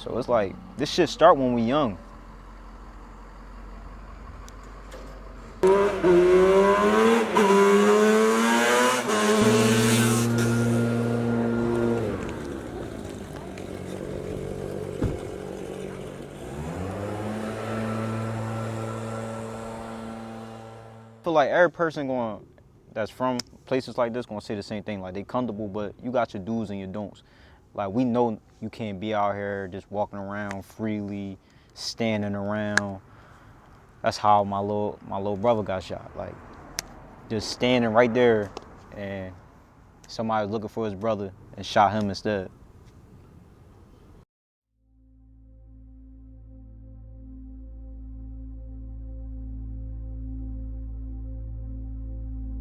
So it's like, this shit start when we young. I feel like every person that's from places like this gonna say the same thing. Like, they comfortable, but you got your do's and your don'ts. Like, we know you can't be out here just walking around freely, standing around. That's how my little brother got shot. Like, just standing right there, and somebody was looking for his brother and shot him instead.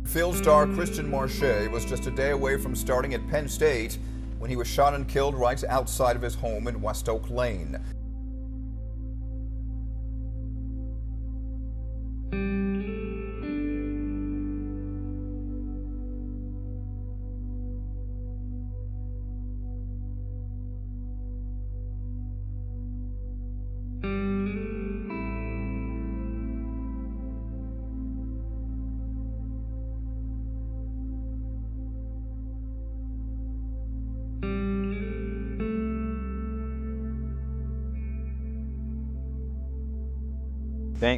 Field star Christian Marche was just a day away from starting at Penn State when he was shot and killed right outside of his home in West Oak Lane.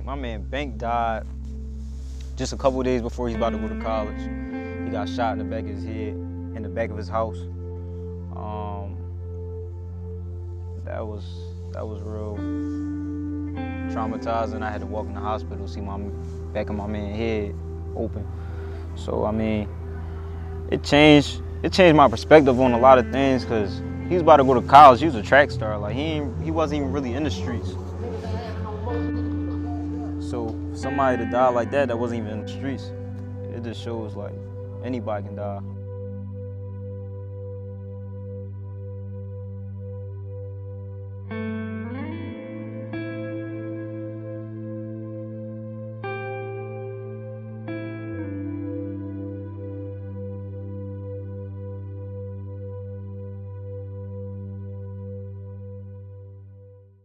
My man Bank died just a couple of days before he's about to go to college. He got shot in the back of his head, in the back of his house. That was real traumatizing. I had to walk in the hospital, see my back of my man's head open. So I mean, it changed my perspective on a lot of things, because he was about to go to college. He was a track star. Like, he wasn't even really in the streets. So somebody to die like that wasn't even in the streets, it just shows like anybody can die.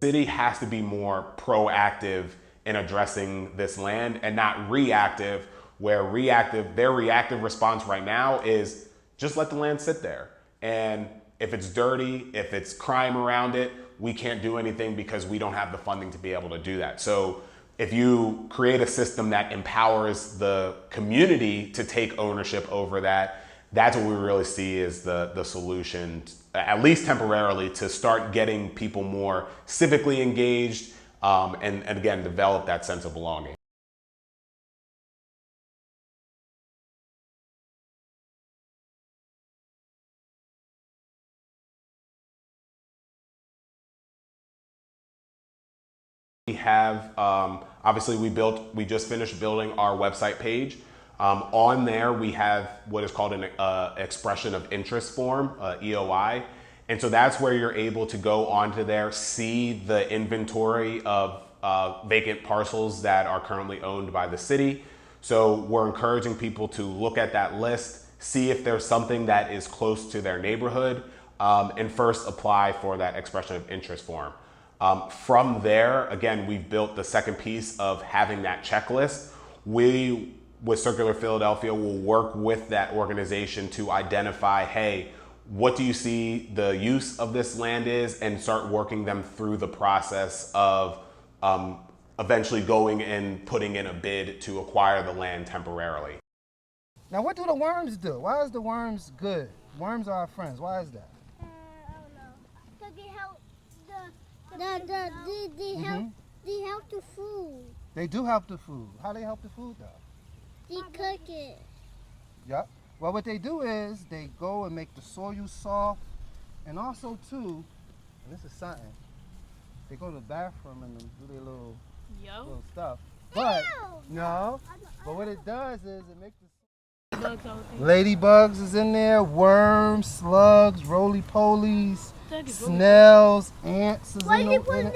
The city has to be more proactive in addressing this land and not reactive, where their reactive response right now is just let the land sit there. And if it's dirty, if it's crime around it, we can't do anything because we don't have the funding to be able to do that. So if you create a system that empowers the community to take ownership over that, that's what we really see as the solution, at least temporarily, to start getting people more civically engaged, and again, develop that sense of belonging. We have, obviously we just finished building our website page. On there, we have what is called an expression of interest form, EOI. And so that's where you're able to go onto there, see the inventory of vacant parcels that are currently owned by the city. So we're encouraging people to look at that list, see if there's something that is close to their neighborhood, and first apply for that expression of interest form. From there, again, we've built the second piece of having that checklist. We, with Circular Philadelphia, will work with that organization to identify, hey, what do you see the use of this land is, and start working them through the process of eventually going and putting in a bid to acquire the land temporarily. Now, what do the worms do? Why is the worms good? Worms are our friends. Why is that? I don't know. Because they help they help the food. They do help the food. How they help the food, though? They cook it. Yep. Well, what they do is they go and make the soil soft, and also too, and this is something, they go to the bathroom and do their little stuff. But no, but what it does is it makes the ladybugs is in there, worms, slugs, roly-polies, snails, ants is in there.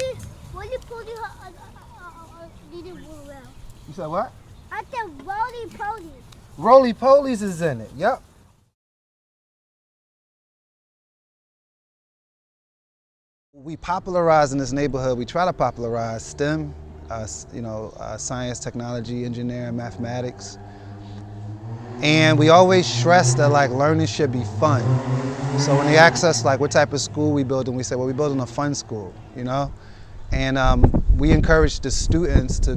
You said what? I said roly-polies. Roly-polies is in it, yep. We popularize in this neighborhood, we try to popularize STEM, science, technology, engineering, mathematics. And we always stress that like learning should be fun. So when they ask us like what type of school we building, we say, well, we're building a fun school, you know? And we encourage the students to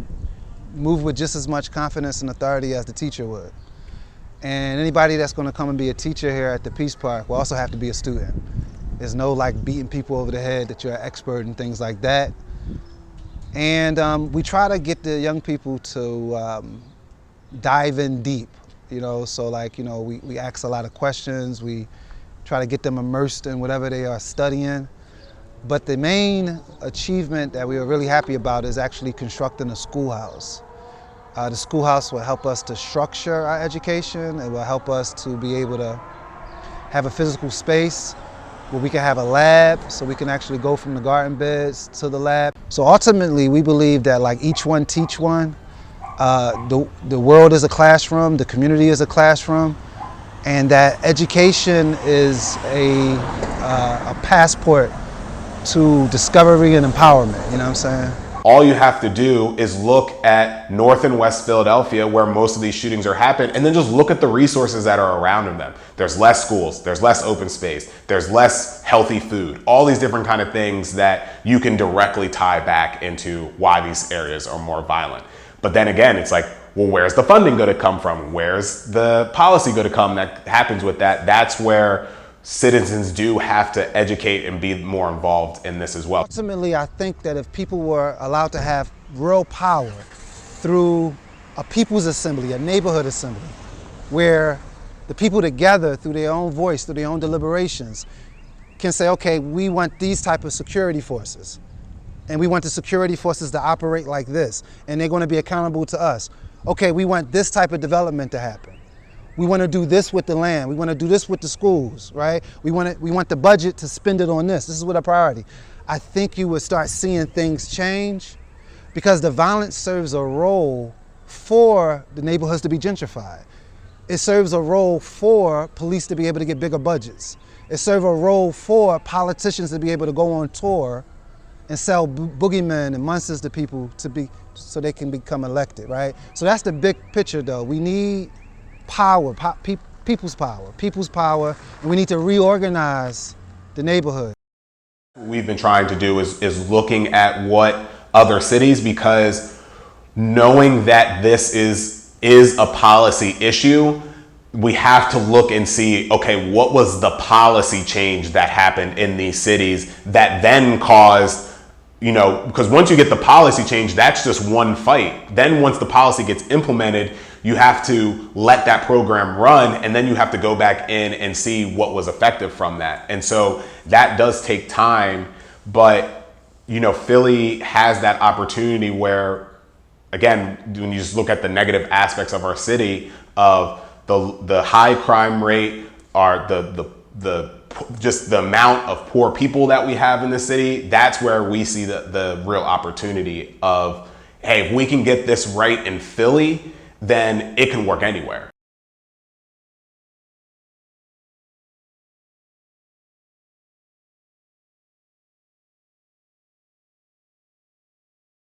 move with just as much confidence and authority as the teacher would. And anybody that's gonna come and be a teacher here at the Peace Park will also have to be a student. There's no like beating people over the head that you're an expert and things like that. And we try to get the young people to dive in deep, you know, so like, you know, we ask a lot of questions, we try to get them immersed in whatever they are studying. But the main achievement that we are really happy about is actually constructing a schoolhouse. The schoolhouse will help us to structure our education. It will help us to be able to have a physical space where we can have a lab, so we can actually go from the garden beds to the lab. So ultimately, we believe that like each one teach one. The world is a classroom, the community is a classroom, and that education is a passport to discovery and empowerment, you know what I'm saying? All you have to do is look at North and West Philadelphia, where most of these shootings are happening, and then just look at the resources that are around them. There's less schools, there's less open space, there's less healthy food, all these different kind of things that you can directly tie back into why these areas are more violent. But then again, it's like, well, where's the funding going to come from? Where's the policy going to come that happens with that? That's where citizens do have to educate and be more involved in this as well. Ultimately, I think that if people were allowed to have real power through a people's assembly, a neighborhood assembly, where the people together through their own voice, through their own deliberations, can say, okay, we want these type of security forces. And we want the security forces to operate like this, and they're going to be accountable to us. Okay, we want this type of development to happen. We want to do this with the land. We want to do this with the schools, right? We want the budget to spend it on this. This is what our priority. I think you would start seeing things change because the violence serves a role for the neighborhoods to be gentrified. It serves a role for police to be able to get bigger budgets. It serves a role for politicians to be able to go on tour and sell boogeymen and monsters to people so they can become elected, right? So that's the big picture though. We need power, people's power, and we need to reorganize the neighborhood. We've been trying to do is looking at what other cities, because knowing that this is a policy issue, we have to look and see, okay, what was the policy change that happened in these cities that then caused, you know, because once you get the policy change, that's just one fight. Then once the policy gets implemented, you have to let that program run, and then you have to go back in and see what was effective from that. And so that does take time, but you know, Philly has that opportunity where, again, when you just look at the negative aspects of our city, of the high crime rate, are just the amount of poor people that we have in the city, that's where we see the real opportunity of, hey, if we can get this right in Philly, then it can work anywhere.